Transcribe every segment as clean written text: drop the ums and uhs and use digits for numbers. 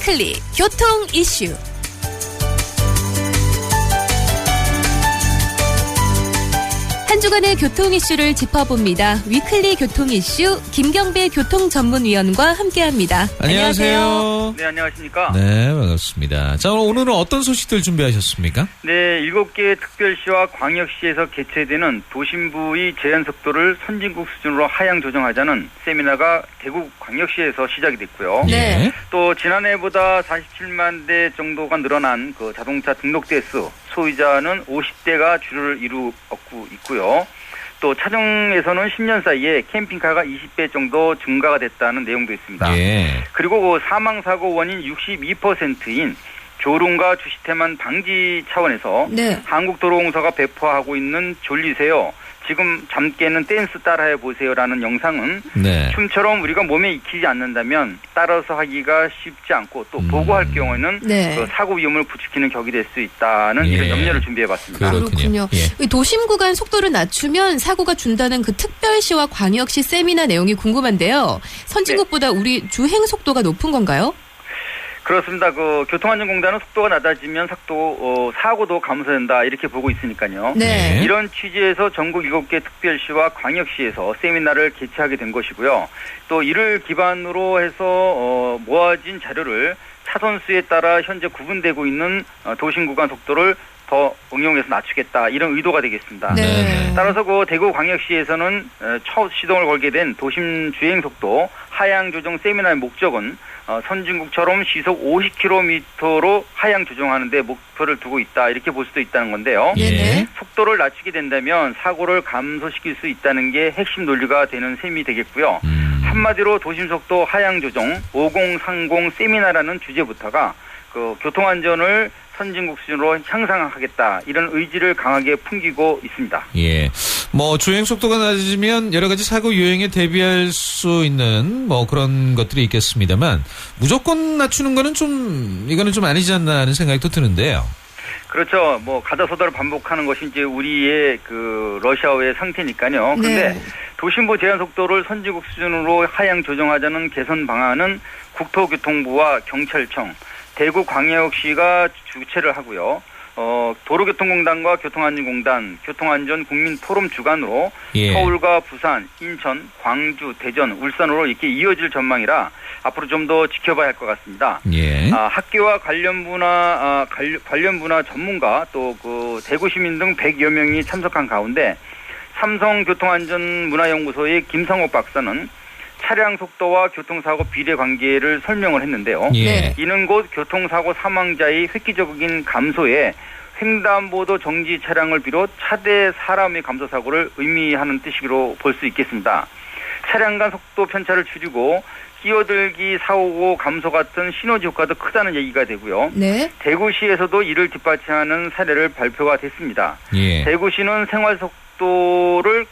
위클리 교통 이슈. 한 주간의 교통 이슈를 짚어봅니다. 위클리 교통 이슈 김경배 교통전문위원과 함께합니다. 안녕하세요. 네, 안녕하십니까? 네, 반갑습니다. 자, 오늘은 어떤 소식들 준비하셨습니까? 네, 7개 특별시와 광역시에서 개최되는 도심부의 제한속도를 선진국 수준으로 하향 조정하자는 세미나가 대구 광역시에서 시작이 됐고요. 네. 또 지난해보다 47만 대 정도가 늘어난 그 자동차 등록 대수 소유자는 50대가 주를 이루고 있고요. 또 차종에서는 10년 사이에 캠핑카가 20배 정도 증가가 됐다는 내용도 있습니다. 예. 그리고 그 사망사고 원인 62%인 졸음과 주시태만 방지 차원에서 네. 한국도로공사가 배포하고 있는 졸리세요. 지금 잠 깨는 댄스 따라해 보세요라는 영상은 네. 춤처럼 우리가 몸에 익히지 않는다면 따라서 하기가 쉽지 않고 또 보고할 경우에는 네. 그 사고 위험을 부추기는 격이 될 수 있다는 예. 이런 염려를 준비해봤습니다. 그렇군요. 예. 도심 구간 속도를 낮추면 사고가 준다는 그 특별시와 광역시 세미나 내용이 궁금한데요. 선진국보다 우리 주행 속도가 높은 건가요? 그렇습니다. 그 교통안전공단은 속도가 낮아지면 사고도 감소된다 이렇게 보고 있으니까요. 네. 이런 취지에서 전국 7개 특별시와 광역시에서 세미나를 개최하게 된 것이고요. 또 이를 기반으로 해서 모아진 자료를 차선 수에 따라 현재 구분되고 있는 도심 구간 속도를 더 응용해서 낮추겠다 이런 의도가 되겠습니다. 네. 따라서 그 대구광역시에서는 첫 시동을 걸게 된 도심 주행 속도 하향 조정 세미나의 목적은 선진국처럼 시속 50km로 하향 조정하는 데 목표를 두고 있다 이렇게 볼 수도 있다는 건데요. 예. 속도를 낮추게 된다면 사고를 감소시킬 수 있다는 게 핵심 논리가 되는 셈이 되겠고요. 한마디로 도심속도 하향 조정 5030 세미나라는 주제부터가 그 교통안전을 선진국 수준으로 향상하겠다 이런 의지를 강하게 풍기고 있습니다. 예. 주행 속도가 낮아지면 여러 가지 사고 유형에 대비할 수 있는 그런 것들이 있겠습니다만 무조건 낮추는 거는 이거는 좀 아니지 않나 하는 생각이 또 드는데요. 그렇죠. 가다서다를 반복하는 것이 이제 우리의 그 러시아어의 상태니까요. 그런데 네. 도심부 제한 속도를 선진국 수준으로 하향 조정하자는 개선 방안은 국토교통부와 경찰청, 대구광역시가 주최를 하고요. 도로교통공단과 교통안전공단, 교통안전국민포럼 주관으로 예. 서울과 부산, 인천, 광주, 대전, 울산으로 이렇게 이어질 전망이라 앞으로 좀 더 지켜봐야 할 것 같습니다. 예. 학교와 관련 분야 전문가 또 그 대구 시민 등 100여 명이 참석한 가운데 삼성교통안전문화연구소의 김성옥 박사는 차량 속도와 교통사고 비례 관계를 설명을 했는데요. 예. 이는 곧 교통사고 사망자의 획기적인 감소에 횡단보도 정지 차량을 비롯 차대 사람의 감소 사고를 의미하는 뜻으로 볼 수 있겠습니다. 차량 간 속도 편차를 줄이고 끼어들기 사고 감소 같은 시너지 효과도 크다는 얘기가 되고요. 네. 대구시에서도 이를 뒷받침하는 사례를 발표가 됐습니다. 예. 대구시는 생활 속도를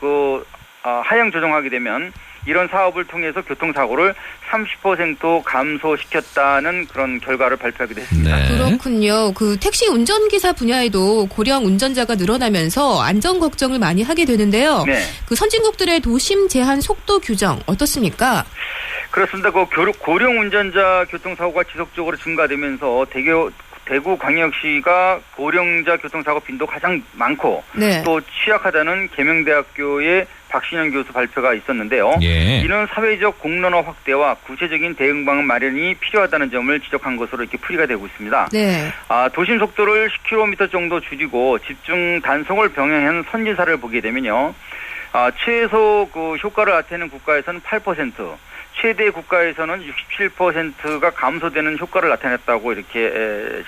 하향 조정하게 되면 이런 사업을 통해서 교통사고를 30% 감소시켰다는 그런 결과를 발표하기도 했습니다. 네. 그렇군요. 그 택시 운전기사 분야에도 고령 운전자가 늘어나면서 안전 걱정을 많이 하게 되는데요. 네. 그 선진국들의 도심 제한 속도 규정 어떻습니까? 그렇습니다. 그 고령 운전자 교통사고가 지속적으로 증가되면서 대구광역시가 고령자 교통사고 빈도가 가장 많고 네. 또 취약하다는 계명대학교의 박신영 교수 발표가 있었는데요. 예. 이는 사회적 공론화 확대와 구체적인 대응 방안 마련이 필요하다는 점을 지적한 것으로 이렇게 풀이가 되고 있습니다. 네. 도심 속도를 10km 정도 줄이고 집중 단속을 병행한 선진사를 보게 되면요. 최소 그 효과를 나타내는 국가에서는 8%, 최대 국가에서는 67%가 감소되는 효과를 나타냈다고 이렇게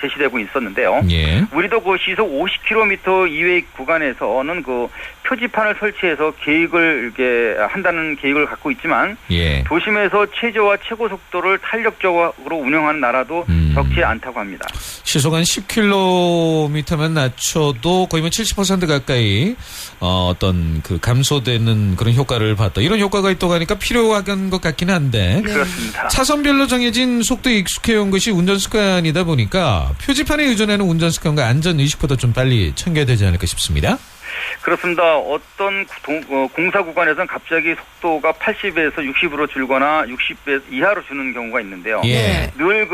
제시되고 있었는데요. 예. 우리도 그 시속 50km 이외의 구간에서는 그 표지판을 설치해서 계획을 이렇게 한다는 계획을 갖고 있지만 예. 도심에서 최저와 최고 속도를 탄력적으로 운영하는 나라도 적지 않다고 합니다. 시속 한 10km만 낮춰도 거의 70% 가까이 어떤 그 감소되는 그런 효과를 봤다. 이런 효과가 있다고 하니까 필요한 것 같기는 한데. 네. 그렇습니다. 차선별로 정해진 속도에 익숙해온 것이 운전 습관이다 보니까 표지판에 의존하는 운전 습관과 안전 의식보다 좀 빨리 챙겨야 되지 않을까 싶습니다. 그렇습니다. 어떤 공사 구간에서는 갑자기 속도가 80에서 60으로 줄거나 60배 이하로 주는 경우가 있는데요. 예. 늘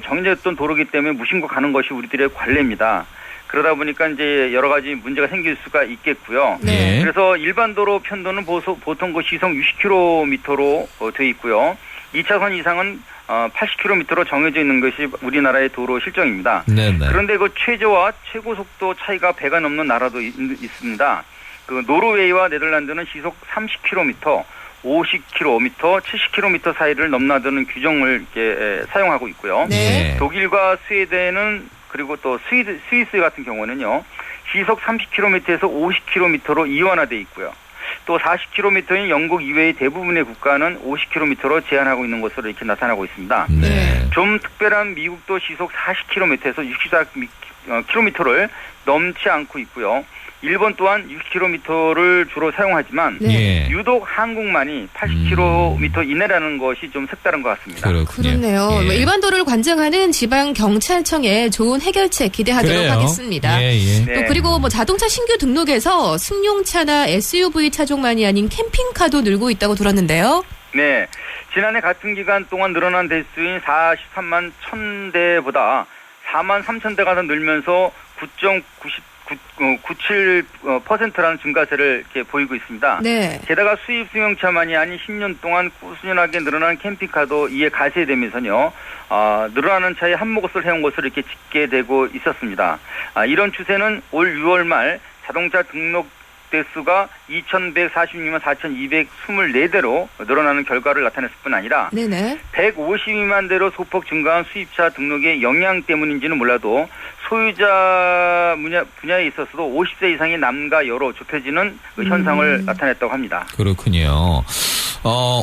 정해졌던 도로기 때문에 무심코 가는 것이 우리들의 관례입니다. 그러다 보니까 이제 여러 가지 문제가 생길 수가 있겠고요. 네. 그래서 일반 도로 편도는 보통 시속 60km로 돼 있고요. 2차선 이상은 80km로 정해져 있는 것이 우리나라의 도로 실정입니다. 네네. 그런데 최저와 최고 속도 차이가 배가 넘는 나라도 있습니다. 노르웨이와 네덜란드는 시속 30km, 50km, 70km 사이를 넘나드는 규정을 이렇게 사용하고 있고요. 네. 독일과 스웨덴은 그리고 또 스위스 같은 경우는요. 시속 30km에서 50km로 이완화돼 있고요. 또 40km인 영국 이외의 대부분의 국가는 50km로 제한하고 있는 것으로 이렇게 나타나고 있습니다. 네. 좀 특별한 미국도 시속 40km에서 64km를 넘지 않고 있고요. 일본 또한 60km를 주로 사용하지만 예. 유독 한국만이 80km 이내라는 것이 좀 색다른 것 같습니다. 그렇군요. 그렇네요. 예. 일반 도로를 관장하는 지방 경찰청의 좋은 해결책 기대하도록 그래요. 하겠습니다. 예, 예. 네. 또 그리고 자동차 신규 등록에서 승용차나 SUV 차종만이 아닌 캠핑카도 늘고 있다고 들었는데요. 네. 지난해 같은 기간 동안 늘어난 대수인 43만 1000대보다 4만 3000대가 더 늘면서 9.97%라는 증가세를 이렇게 보이고 있습니다. 네. 게다가 수입 승용차만이 아닌 10년 동안 꾸준하게 늘어난 캠핑카도 이에 가세되면서요. 늘어나는 차에 한 몫을 해온 것으로 이렇게 집계되고 있었습니다. 이런 추세는 올 6월 말 자동차 등록 대수가 2,146만 4,224대로 늘어나는 결과를 나타냈을 뿐 아니라 네네. 152만 대로 소폭 증가한 수입차 등록의 영향 때문인지는 몰라도 소유자 분야에 있어서도 50세 이상의 남과 여로 좁혀지는 현상을 나타냈다고 합니다. 그렇군요.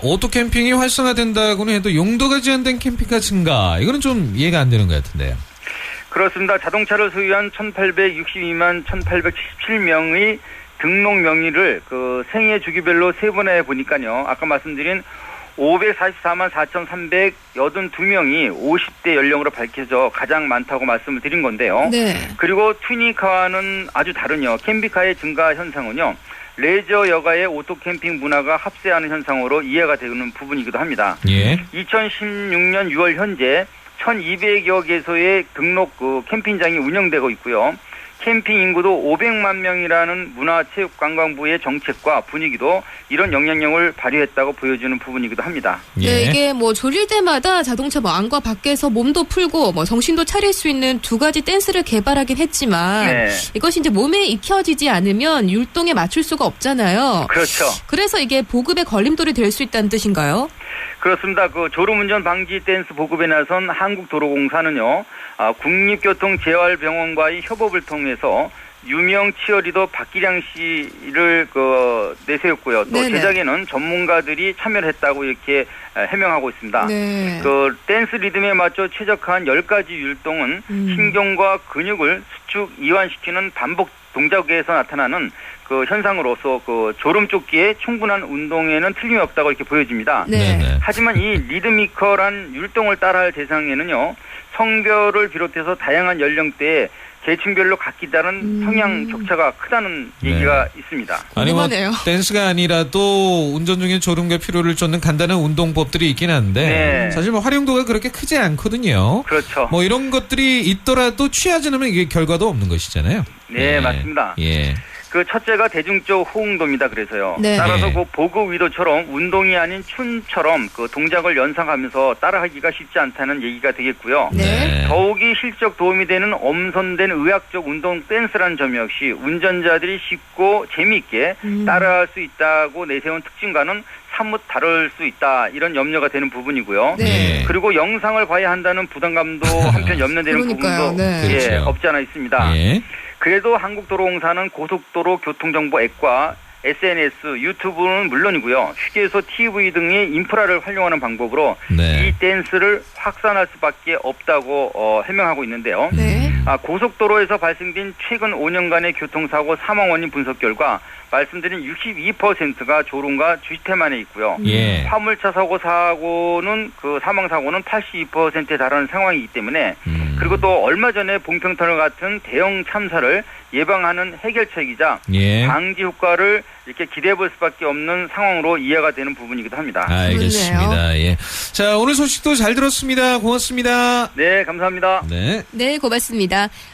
오토 캠핑이 활성화된다고는 해도 용도가 제한된 캠핑카 증가. 이거는 좀 이해가 안 되는 것 같은데요. 그렇습니다. 자동차를 소유한 1,862만 1,877명의 등록 명의를 생애 주기별로 세분화해 보니까요. 아까 말씀드린 544만 4,382명이 50대 연령으로 밝혀져 가장 많다고 말씀을 드린 건데요. 네. 그리고 튜닝카와는 아주 다른요. 캠핑카의 증가 현상은요. 레저 여가의 오토 캠핑 문화가 합세하는 현상으로 이해가 되는 부분이기도 합니다. 예. 2016년 6월 현재 1,200여 개소의 등록 캠핑장이 운영되고 있고요. 캠핑 인구도 500만 명이라는 문화체육관광부의 정책과 분위기도 이런 영향력을 발휘했다고 보여주는 부분이기도 합니다. 네, 예. 이게 졸릴 때마다 자동차 안과 밖에서 몸도 풀고 정신도 차릴 수 있는 두 가지 댄스를 개발하긴 했지만 네. 이것이 이제 몸에 익혀지지 않으면 율동에 맞출 수가 없잖아요. 그렇죠. 그래서 이게 보급의 걸림돌이 될 수 있다는 뜻인가요? 그렇습니다. 졸음운전 방지 댄스 보급에 나선 한국도로공사는요. 국립교통재활병원과의 협업을 통해서 유명 치어리더 박기량 씨를 내세웠고요. 또 네네. 제작에는 전문가들이 참여를 했다고 이렇게 해명하고 있습니다. 네. 댄스 리듬에 맞춰 최적화한 10가지 율동은 신경과 근육을 수축 이완시키는 반복 동작에서 나타나는 현상으로서 졸음쫓기에 충분한 운동에는 틀림없다고 이렇게 보여집니다. 네. 네네. 하지만 이 리드미컬한 율동을 따라할 대상에는요. 성별을 비롯해서 다양한 연령대에 계층별로 각기 다른 성향 격차가 크다는 얘기가 있습니다. 아니 궁금하네요. 댄스가 아니라도 운전 중에 졸음과 피로를 쫓는 간단한 운동법들이 있긴 한데 네. 사실 활용도가 그렇게 크지 않거든요. 그렇죠. 이런 것들이 있더라도 취하지 않으면 이게 결과도 없는 것이잖아요. 네, 맞습니다. 예. 첫째가 대중적 호응도입니다. 그래서요. 네. 따라서 네. 보급 위도처럼 운동이 아닌 춤처럼 동작을 연상하면서 따라하기가 쉽지 않다는 얘기가 되겠고요. 네. 더욱이 실적 도움이 되는 엄선된 의학적 운동 댄스라는 점 역시 운전자들이 쉽고 재미있게 따라할 수 있다고 내세운 특징과는 사뭇 다를 수 있다. 이런 염려가 되는 부분이고요. 네. 그리고 영상을 봐야 한다는 부담감도 한편 염려되는 그러니까요. 부분도 네. 그렇죠. 없지 않아 있습니다. 예. 그래도 한국도로공사는 고속도로 교통정보 앱과 SNS, 유튜브는 물론이고요. 휴게소, TV 등의 인프라를 활용하는 방법으로 네. 이 댄스를 확산할 수밖에 없다고 해명하고 있는데요. 네. 고속도로에서 발생된 최근 5년간의 교통사고 사망 원인 분석 결과 말씀드린 62%가 졸음과 주시태만에 있고요. 예. 화물차 사고는 사망 사고는 82%에 달하는 상황이기 때문에 그리고 또 얼마 전에 봉평터널 같은 대형 참사를 예방하는 해결책이자 예. 방지 효과를 이렇게 기대해 볼 수밖에 없는 상황으로 이해가 되는 부분이기도 합니다. 알겠습니다. 예. 자, 오늘 소식도 잘 들었습니다. 고맙습니다. 네, 감사합니다. 네. 네, 고맙습니다.